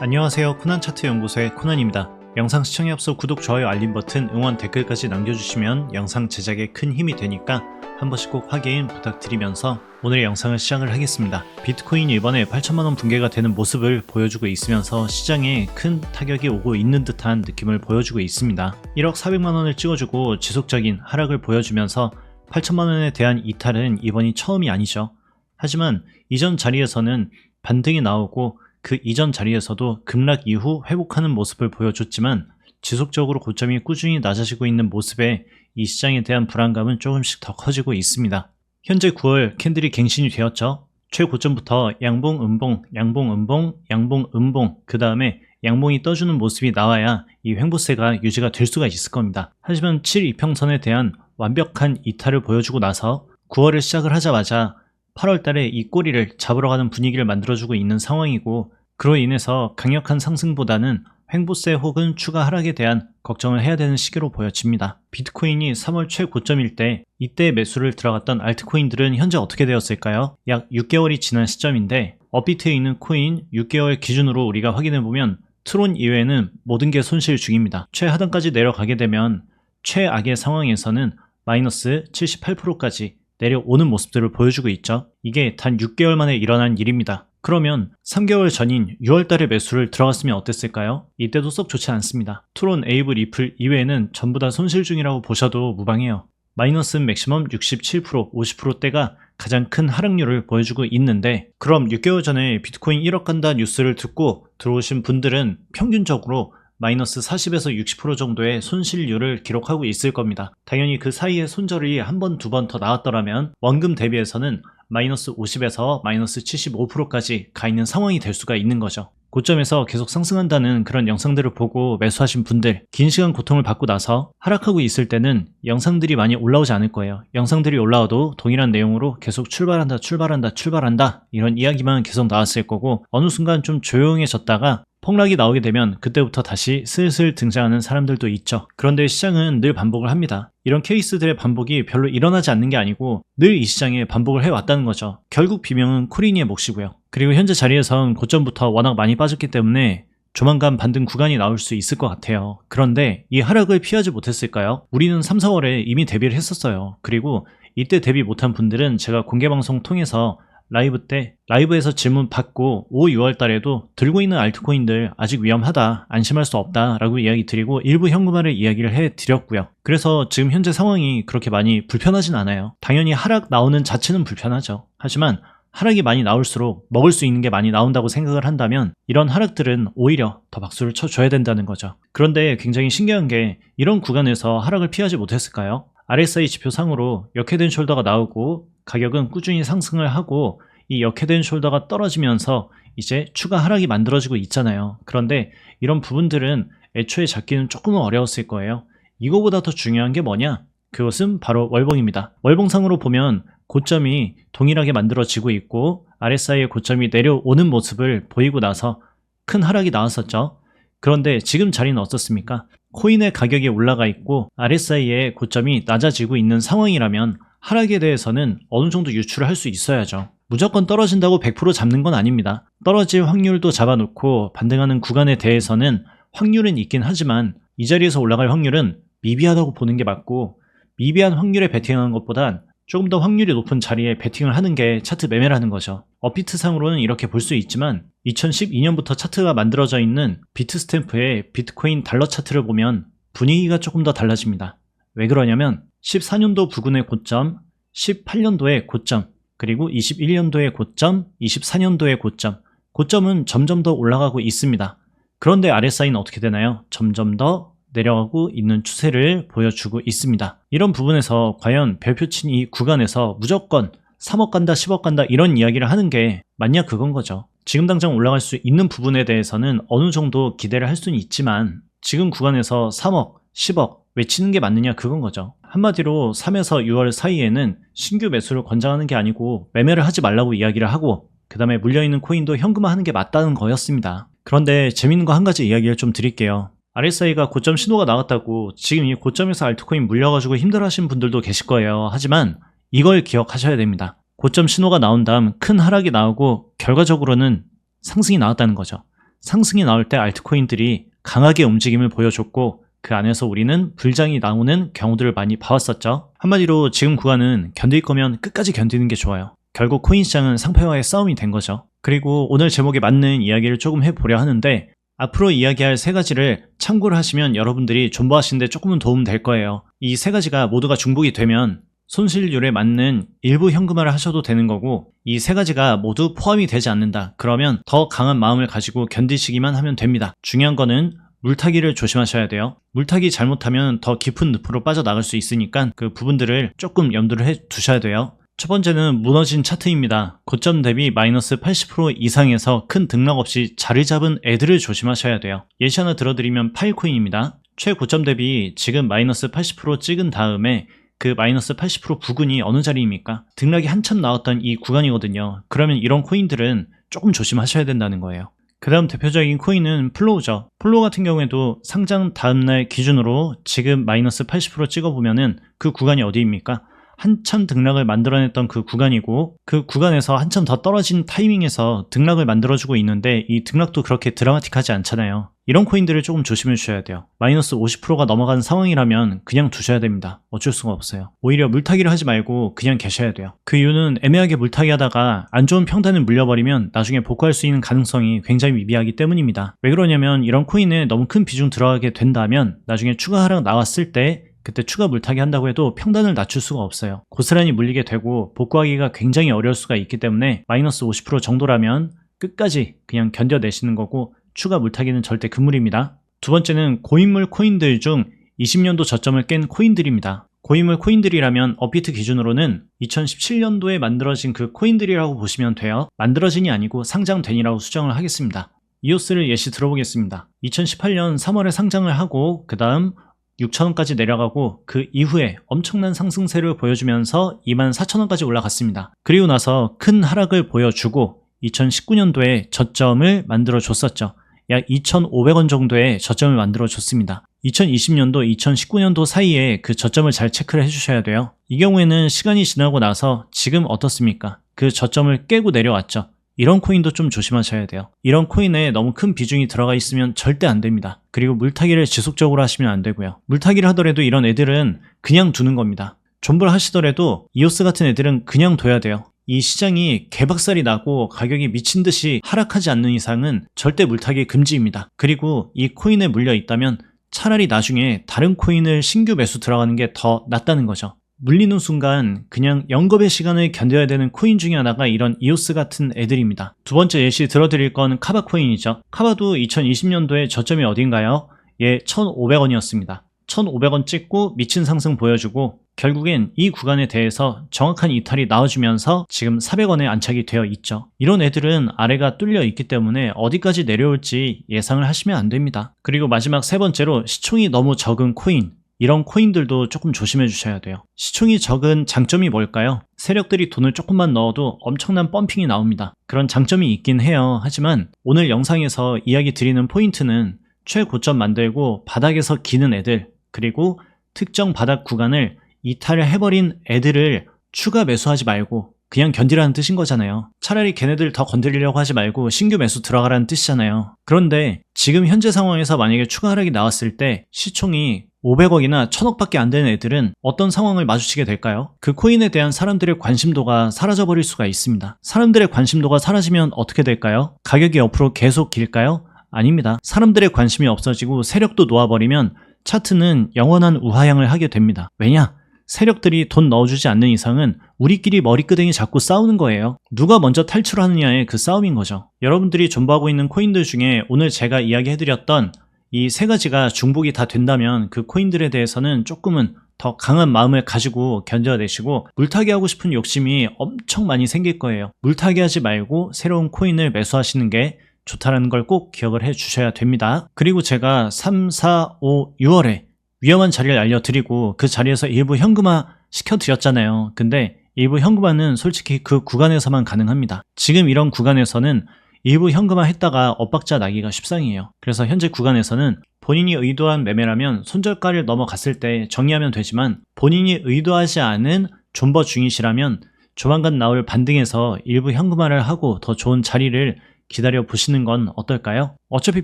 안녕하세요. 코난차트 연구소의 코난입니다. 영상 시청에 앞서 구독, 좋아요, 알림 버튼, 응원, 댓글까지 남겨주시면 영상 제작에 큰 힘이 되니까 한 번씩 꼭 확인 부탁드리면서 오늘의 영상을 시작을 하겠습니다. 비트코인이 이번에 8천만원 붕괴가 되는 모습을 보여주고 있으면서 시장에 큰 타격이 오고 있는 듯한 느낌을 보여주고 있습니다. 1억 400만원을 찍어주고 지속적인 하락을 보여주면서 8천만원에 대한 이탈은 이번이 처음이 아니죠. 하지만 이전 자리에서는 반등이 나오고 그 이전 자리에서도 급락 이후 회복하는 모습을 보여줬지만 지속적으로 고점이 꾸준히 낮아지고 있는 모습에 이 시장에 대한 불안감은 조금씩 더 커지고 있습니다. 현재 9월 캔들이 갱신이 되었죠. 최고점부터 양봉, 음봉, 양봉, 음봉, 양봉, 음봉, 그 다음에 양봉이 떠주는 모습이 나와야 이 횡보세가 유지가 될 수가 있을 겁니다. 하지만 7이평선에 대한 완벽한 이탈을 보여주고 나서 9월을 시작을 하자마자 8월 달에 이 꼬리를 잡으러 가는 분위기를 만들어주고 있는 상황이고, 그로 인해서 강력한 상승보다는 횡보세 혹은 추가 하락에 대한 걱정을 해야 되는 시기로 보여집니다. 비트코인이 3월 최고점일 때 이때 매수를 들어갔던 알트코인들은 현재 어떻게 되었을까요? 약 6개월이 지난 시점인데 업비트에 있는 코인 6개월 기준으로 우리가 확인해보면 트론 이외에는 모든 게 손실 중입니다. 최하단까지 내려가게 되면 최악의 상황에서는 마이너스 78%까지 내려오는 모습들을 보여주고 있죠. 이게 단 6개월 만에 일어난 일입니다. 그러면 3개월 전인 6월달에 매수를 들어갔으면 어땠을까요? 이때도 썩 좋지 않습니다. 트론, 에이브, 리플 이외에는 전부 다 손실 중이라고 보셔도 무방해요. 마이너스 맥시멈 67%, 50%대가 가장 큰 하락률을 보여주고 있는데, 그럼 6개월 전에 비트코인 1억 간다 뉴스를 듣고 들어오신 분들은 평균적으로 마이너스 40에서 60% 정도의 손실률을 기록하고 있을 겁니다. 당연히 그 사이에 손절이 한 번, 두 번 더 나왔더라면 원금 대비해서는 마이너스 50에서 마이너스 75%까지 가 있는 상황이 될 수가 있는 거죠. 고점에서 계속 상승한다는 그런 영상들을 보고 매수하신 분들, 긴 시간 고통을 받고 나서 하락하고 있을 때는 영상들이 많이 올라오지 않을 거예요. 영상들이 올라와도 동일한 내용으로 계속 출발한다, 출발한다, 출발한다 이런 이야기만 계속 나왔을 거고, 어느 순간 좀 조용해졌다가 폭락이 나오게 되면 그때부터 다시 슬슬 등장하는 사람들도 있죠. 그런데 시장은 늘 반복을 합니다. 이런 케이스들의 반복이 별로 일어나지 않는 게 아니고 늘 이 시장에 반복을 해왔다는 거죠. 결국 비명은 코린이의 몫이고요. 그리고 현재 자리에선 고점부터 워낙 많이 빠졌기 때문에 조만간 반등 구간이 나올 수 있을 것 같아요. 그런데 이 하락을 피하지 못했을까요? 우리는 3, 4월에 이미 대비를 했었어요. 그리고 이때 대비 못한 분들은 제가 공개방송 통해서 라이브에서 질문 받고 5, 6월 달에도 들고 있는 알트코인들 아직 위험하다, 안심할 수 없다 라고 이야기 드리고 일부 현금화를 이야기를 해드렸고요. 그래서 지금 현재 상황이 그렇게 많이 불편하진 않아요. 당연히 하락 나오는 자체는 불편하죠. 하지만 하락이 많이 나올수록 먹을 수 있는 게 많이 나온다고 생각을 한다면 이런 하락들은 오히려 더 박수를 쳐줘야 된다는 거죠. 그런데 굉장히 신기한 게 이런 구간에서 하락을 피하지 못했을까요? RSI 지표상으로 역헤드 앤 숄더가 나오고 가격은 꾸준히 상승을 하고 이 역헤드 앤 숄더가 떨어지면서 이제 추가 하락이 만들어지고 있잖아요. 그런데 이런 부분들은 애초에 잡기는 조금은 어려웠을 거예요. 이거보다 더 중요한 게 뭐냐? 그것은 바로 월봉입니다. 월봉상으로 보면 고점이 동일하게 만들어지고 있고 RSI의 고점이 내려오는 모습을 보이고 나서 큰 하락이 나왔었죠. 그런데 지금 자리는 어떻습니까? 코인의 가격이 올라가 있고 RSI의 고점이 낮아지고 있는 상황이라면 하락에 대해서는 어느 정도 유출을 할 수 있어야죠. 무조건 떨어진다고 100% 잡는 건 아닙니다. 떨어질 확률도 잡아놓고 반등하는 구간에 대해서는 확률은 있긴 하지만 이 자리에서 올라갈 확률은 미비하다고 보는 게 맞고, 미비한 확률에 베팅하는 것보단 조금 더 확률이 높은 자리에 베팅을 하는 게 차트 매매라는 거죠. 업비트상으로는 이렇게 볼 수 있지만 2012년부터 차트가 만들어져 있는 비트스탬프의 비트코인 달러 차트를 보면 분위기가 조금 더 달라집니다. 왜 그러냐면 14년도 부근의 고점, 18년도의 고점, 그리고 21년도의 고점, 24년도의 고점, 고점은 점점 더 올라가고 있습니다. 그런데 RSI는 어떻게 되나요? 점점 더 내려가고 있는 추세를 보여주고 있습니다. 이런 부분에서 과연 별표친 이 구간에서 무조건 3억 간다, 10억 간다 이런 이야기를 하는 게 맞냐, 그건 거죠. 지금 당장 올라갈 수 있는 부분에 대해서는 어느 정도 기대를 할 수는 있지만 지금 구간에서 3억, 10억 외치는 게 맞느냐, 그건 거죠. 한마디로 3에서 6월 사이에는 신규 매수를 권장하는 게 아니고 매매를 하지 말라고 이야기를 하고, 그 다음에 물려있는 코인도 현금화하는 게 맞다는 거였습니다. 그런데 재밌는 거 한 가지 이야기를 좀 드릴게요. RSI가 고점 신호가 나왔다고 지금 이 고점에서 알트코인 물려가지고 힘들어하시는 분들도 계실 거예요. 하지만 이걸 기억하셔야 됩니다. 고점 신호가 나온 다음 큰 하락이 나오고 결과적으로는 상승이 나왔다는 거죠. 상승이 나올 때 알트코인들이 강하게 움직임을 보여줬고 그 안에서 우리는 불장이 나오는 경우들을 많이 봐왔었죠. 한마디로 지금 구간은 견딜 거면 끝까지 견디는 게 좋아요. 결국 코인 시장은 상패와의 싸움이 된 거죠. 그리고 오늘 제목에 맞는 이야기를 조금 해보려 하는데 앞으로 이야기할 세 가지를 참고를 하시면 여러분들이 존버하시는데 조금은 도움 될 거예요. 이 세 가지가 모두가 중복이 되면 손실률에 맞는 일부 현금화를 하셔도 되는 거고 이 세 가지가 모두 포함이 되지 않는다. 그러면 더 강한 마음을 가지고 견디시기만 하면 됩니다. 중요한 거는 물타기를 조심하셔야 돼요. 물타기 잘못하면 더 깊은 늪으로 빠져나갈 수 있으니까 그 부분들을 조금 염두를 해 두셔야 돼요. 첫 번째는 무너진 차트입니다. 고점 대비 마이너스 80% 이상에서 큰 등락 없이 자리 잡은 애들을 조심하셔야 돼요. 예시 하나 들어드리면 파일코인입니다. 최고점 대비 지금 마이너스 80% 찍은 다음에 그 마이너스 80% 부근이 어느 자리입니까? 등락이 한참 나왔던 이 구간이거든요. 그러면 이런 코인들은 조금 조심하셔야 된다는 거예요. 그 다음 대표적인 코인은 플로우죠. 플로우 같은 경우에도 상장 다음날 기준으로 지금 마이너스 80% 찍어보면은 그 구간이 어디입니까? 한참 등락을 만들어냈던 그 구간이고 그 구간에서 한참 더 떨어진 타이밍에서 등락을 만들어주고 있는데 이 등락도 그렇게 드라마틱하지 않잖아요. 이런 코인들을 조금 조심해 주셔야 돼요. 마이너스 50%가 넘어가는 상황이라면 그냥 두셔야 됩니다. 어쩔 수가 없어요. 오히려 물타기를 하지 말고 그냥 계셔야 돼요. 그 이유는 애매하게 물타기 하다가 안 좋은 평단을 물려버리면 나중에 복구할 수 있는 가능성이 굉장히 미비하기 때문입니다. 왜 그러냐면 이런 코인에 너무 큰 비중 들어가게 된다면 나중에 추가 하락 나왔을 때 그때 추가 물타기 한다고 해도 평단을 낮출 수가 없어요. 고스란히 물리게 되고 복구하기가 굉장히 어려울 수가 있기 때문에 마이너스 50% 정도라면 끝까지 그냥 견뎌내시는 거고 추가 물타기는 절대 금물입니다. 두 번째는 고인물 코인들 중 20년도 저점을 깬 코인들입니다. 고인물 코인들이라면 업비트 기준으로는 2017년도에 만들어진 그 코인들이라고 보시면 돼요. 만들어진이 아니고 상장된이라고 수정을 하겠습니다. 이오스를 예시 들어보겠습니다. 2018년 3월에 상장을 하고 그 다음 6,000원까지 내려가고 그 이후에 엄청난 상승세를 보여주면서 24,000원까지 올라갔습니다. 그리고 나서 큰 하락을 보여주고 2019년도에 저점을 만들어줬었죠. 약 2,500원 정도의 저점을 만들어줬습니다. 2020년도, 2019년도 사이에 그 저점을 잘 체크를 해주셔야 돼요. 이 경우에는 시간이 지나고 나서 지금 어떻습니까? 그 저점을 깨고 내려왔죠. 이런 코인도 좀 조심하셔야 돼요. 이런 코인에 너무 큰 비중이 들어가 있으면 절대 안 됩니다. 그리고 물타기를 지속적으로 하시면 안 되고요. 물타기를 하더라도 이런 애들은 그냥 두는 겁니다. 존버를 하시더라도 이오스 같은 애들은 그냥 둬야 돼요. 이 시장이 개박살이 나고 가격이 미친 듯이 하락하지 않는 이상은 절대 물타기 금지입니다. 그리고 이 코인에 물려 있다면 차라리 나중에 다른 코인을 신규 매수 들어가는 게 더 낫다는 거죠. 물리는 순간 그냥 영겁의 시간을 견뎌야 되는 코인 중에 하나가 이런 이오스 같은 애들입니다. 두 번째 예시 들어드릴 건 카바 코인이죠. 카바도 2020년도에 저점이 어딘가요? 예, 1,500원이었습니다. 1,500원 찍고 미친 상승 보여주고 결국엔 이 구간에 대해서 정확한 이탈이 나와주면서 지금 400원에 안착이 되어 있죠. 이런 애들은 아래가 뚫려 있기 때문에 어디까지 내려올지 예상을 하시면 안 됩니다. 그리고 마지막 세 번째로 시총이 너무 적은 코인, 이런 코인들도 조금 조심해 주셔야 돼요. 시총이 적은 장점이 뭘까요? 세력들이 돈을 조금만 넣어도 엄청난 펌핑이 나옵니다. 그런 장점이 있긴 해요. 하지만 오늘 영상에서 이야기 드리는 포인트는 최고점 만들고 바닥에서 기는 애들, 그리고 특정 바닥 구간을 이탈을 해버린 애들을 추가 매수하지 말고 그냥 견디라는 뜻인 거잖아요. 차라리 걔네들 더 건드리려고 하지 말고 신규 매수 들어가라는 뜻이잖아요. 그런데 지금 현재 상황에서 만약에 추가 하락이 나왔을 때 시총이 500억이나 1000억밖에 안 되는 애들은 어떤 상황을 마주치게 될까요? 그 코인에 대한 사람들의 관심도가 사라져버릴 수가 있습니다. 사람들의 관심도가 사라지면 어떻게 될까요? 가격이 옆으로 계속 길까요? 아닙니다. 사람들의 관심이 없어지고 세력도 놓아버리면 차트는 영원한 우하향을 하게 됩니다. 왜냐? 세력들이 돈 넣어주지 않는 이상은 우리끼리 머리끄댕이 잡고 싸우는 거예요. 누가 먼저 탈출하느냐의 그 싸움인 거죠. 여러분들이 존버하고 있는 코인들 중에 오늘 제가 이야기해드렸던 이 세 가지가 중복이 다 된다면 그 코인들에 대해서는 조금은 더 강한 마음을 가지고 견뎌내시고 물타기 하고 싶은 욕심이 엄청 많이 생길 거예요. 물타기 하지 말고 새로운 코인을 매수하시는 게 좋다라는 걸 꼭 기억을 해 주셔야 됩니다. 그리고 제가 3, 4, 5, 6월에 위험한 자리를 알려드리고 그 자리에서 일부 현금화 시켜드렸잖아요. 근데 일부 현금화는 솔직히 그 구간에서만 가능합니다. 지금 이런 구간에서는 일부 현금화 했다가 엇박자 나기가 십상이에요. 그래서 현재 구간에서는 본인이 의도한 매매라면 손절가를 넘어갔을 때 정리하면 되지만 본인이 의도하지 않은 존버 중이시라면 조만간 나올 반등에서 일부 현금화를 하고 더 좋은 자리를 기다려 보시는 건 어떨까요? 어차피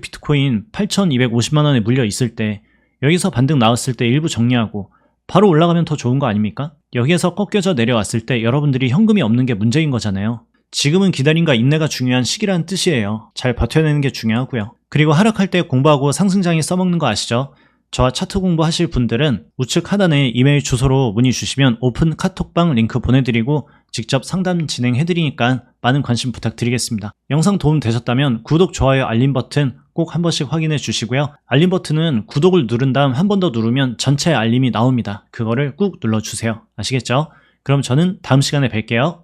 비트코인 8,250만원에 물려 있을 때 여기서 반등 나왔을 때 일부 정리하고 바로 올라가면 더 좋은 거 아닙니까? 여기에서 꺾여져 내려왔을 때 여러분들이 현금이 없는 게 문제인 거잖아요. 지금은 기다림과 인내가 중요한 시기라는 뜻이에요. 잘 버텨내는 게 중요하고요. 그리고 하락할 때 공부하고 상승장에 써먹는 거 아시죠? 저와 차트 공부하실 분들은 우측 하단에 이메일 주소로 문의 주시면 오픈 카톡방 링크 보내드리고 직접 상담 진행해드리니까 많은 관심 부탁드리겠습니다. 영상 도움 되셨다면 구독, 좋아요, 알림 버튼 꼭 한 번씩 확인해 주시고요. 알림 버튼은 구독을 누른 다음 한 번 더 누르면 전체 알림이 나옵니다. 그거를 꾹 눌러주세요. 아시겠죠? 그럼 저는 다음 시간에 뵐게요.